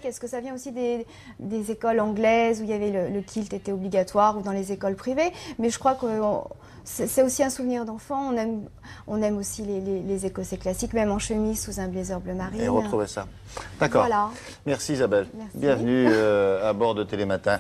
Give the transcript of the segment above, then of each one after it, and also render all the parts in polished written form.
Est-ce que ça vient aussi des écoles anglaises où il y avait le kilt était obligatoire ou dans les écoles privées? Mais je crois que c'est aussi un souvenir d'enfant. On aime aussi les Écossais classiques, même en chemise sous un blazer bleu marine. Et retrouver ça. D'accord. Voilà. Merci Isabelle. Merci. Bienvenue à bord de Télématin.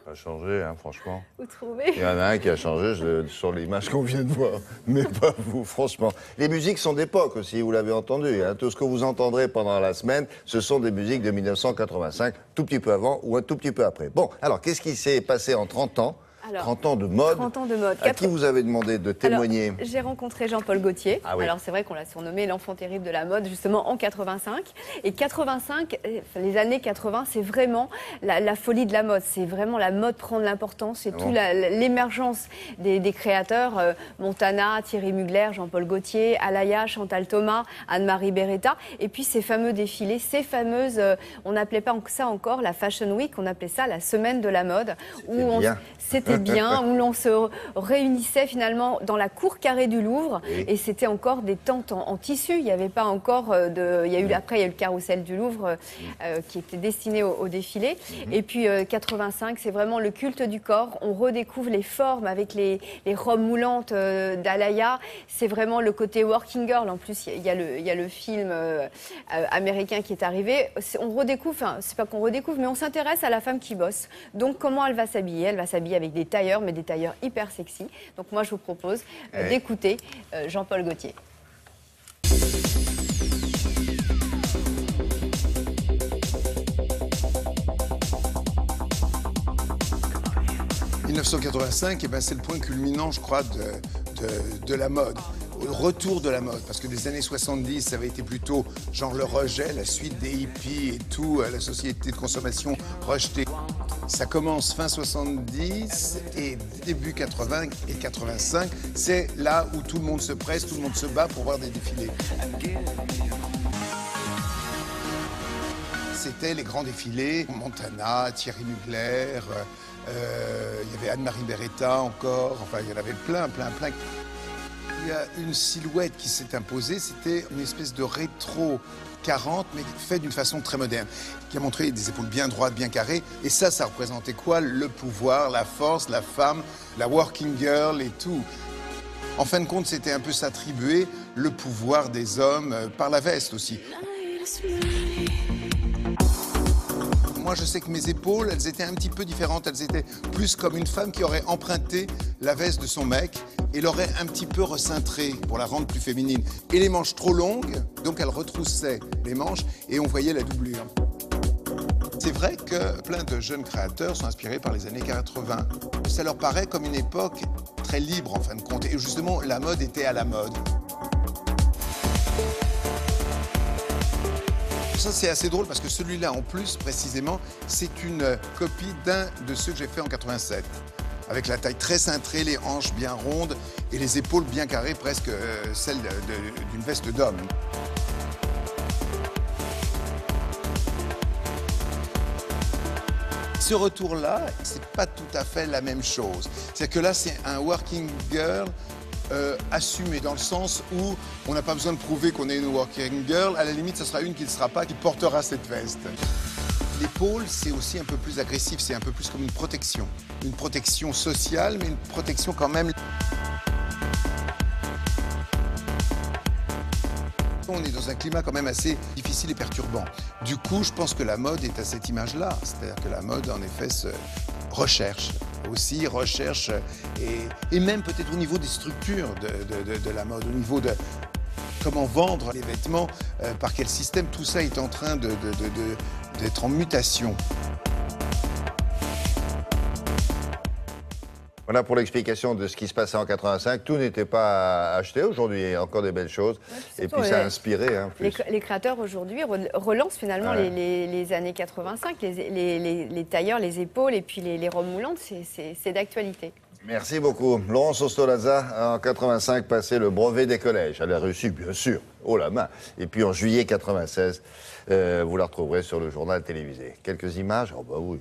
Ça a changé, hein, franchement. Vous trouvez? Il y en a un qui a changé sur l'image qu'on vient de voir, mais pas vous, franchement. Les musiques sont d'époque aussi, vous l'avez entendu. Hein. Tout ce que vous entendrez pendant la semaine, ce sont des musiques de 1985, tout petit peu avant ou un tout petit peu après. Bon, alors, qu'est-ce qui s'est passé en 30 ans? Alors, 30 ans de mode. 30 ans de mode. À qui vous avez demandé de témoigner? J'ai rencontré Jean-Paul Gaultier. Ah oui. Alors c'est vrai qu'on l'a surnommé l'enfant terrible de la mode justement en 85. Et 85, les années 80, c'est vraiment la folie de la mode. C'est vraiment la mode prend de l'importance. C'est toute l'émergence des créateurs. Montana, Thierry Mugler, Jean-Paul Gaultier, Alaya, Chantal Thomas, Anne-Marie Beretta. Et puis ces fameux défilés, ces fameuses, on n'appelait pas ça encore la Fashion Week, on appelait ça la semaine de la mode. C'était bien, où l'on se réunissait finalement dans la cour carrée du Louvre. Oui. Et c'était encore des tentes en tissu. Il n'y avait pas encore de... Après, il y a eu le carrousel du Louvre qui était destiné au défilé. Et puis 85, c'est vraiment le culte du corps. On redécouvre les formes avec les robes moulantes d'Alaya. C'est vraiment le côté working girl. En plus, il y a le film américain qui est arrivé. On redécouvre, enfin, c'est pas qu'on redécouvre, mais on s'intéresse à la femme qui bosse. Donc, comment elle va s'habiller? Elle va s'habiller avec des tailleurs, mais des tailleurs hyper sexy. Donc moi, je vous propose d'écouter Jean-Paul Gaultier. « 1985, c'est le point culminant, je crois, de la mode. Le retour de la mode, parce que des années 70, ça avait été plutôt genre le rejet, la suite des hippies et tout, la société de consommation rejetée. Ça commence fin 70 et début 80 et 85, c'est là où tout le monde se presse, tout le monde se bat pour voir des défilés. C'était les grands défilés, Montana, Thierry Mugler, il y avait Anne-Marie Beretta encore, enfin il y en avait plein. Il y a une silhouette qui s'est imposée, c'était une espèce de rétro 40, mais fait d'une façon très moderne, qui a montré des épaules bien droites, bien carrées. Et ça représentait quoi? Le pouvoir, la force, la femme, la working girl et tout. En fin de compte, c'était un peu s'attribuer le pouvoir des hommes par la veste aussi. Moi, je sais que mes épaules, elles étaient un petit peu différentes. Elles étaient plus comme une femme qui aurait emprunté la veste de son mec et l'aurait un petit peu recintrée pour la rendre plus féminine. Et les manches trop longues, donc elle retroussait les manches et on voyait la doublure. C'est vrai que plein de jeunes créateurs sont inspirés par les années 80. Ça leur paraît comme une époque très libre en fin de compte. Et justement, la mode était à la mode. Ça, c'est assez drôle parce que celui-là, en plus, précisément, c'est une copie d'un de ceux que j'ai fait en 87. Avec la taille très cintrée, les hanches bien rondes et les épaules bien carrées, presque celles d'une veste d'homme. Ce retour-là, c'est pas tout à fait la même chose. C'est-à-dire que là, c'est un working girl assumé dans le sens où on n'a pas besoin de prouver qu'on est une working girl. À la limite, ce sera une qui ne sera pas, qui portera cette veste. L'épaule, c'est aussi un peu plus agressif, c'est un peu plus comme une protection. Une protection sociale, mais une protection quand même. On est dans un climat quand même assez difficile et perturbant. Du coup, je pense que la mode est à cette image-là. C'est-à-dire que la mode, en effet, se recherche et même peut-être au niveau des structures de la mode, au niveau de comment vendre les vêtements, par quel système, tout ça est en train d'être en mutation. Voilà pour l'explication de ce qui se passait en 85. Tout n'était pas acheté aujourd'hui, il y a encore des belles choses. Ouais, et puis ça a inspiré. Hein, les créateurs aujourd'hui relancent finalement les années 85, les tailleurs, les épaules et puis les robes moulantes, c'est d'actualité. Merci beaucoup. Laurence Ostolaza, en 85, passait le brevet des collèges. Elle a réussi, bien sûr, haut la main. Et puis en juillet 96, vous la retrouverez sur le journal télévisé. Quelques images? Oh bah oui.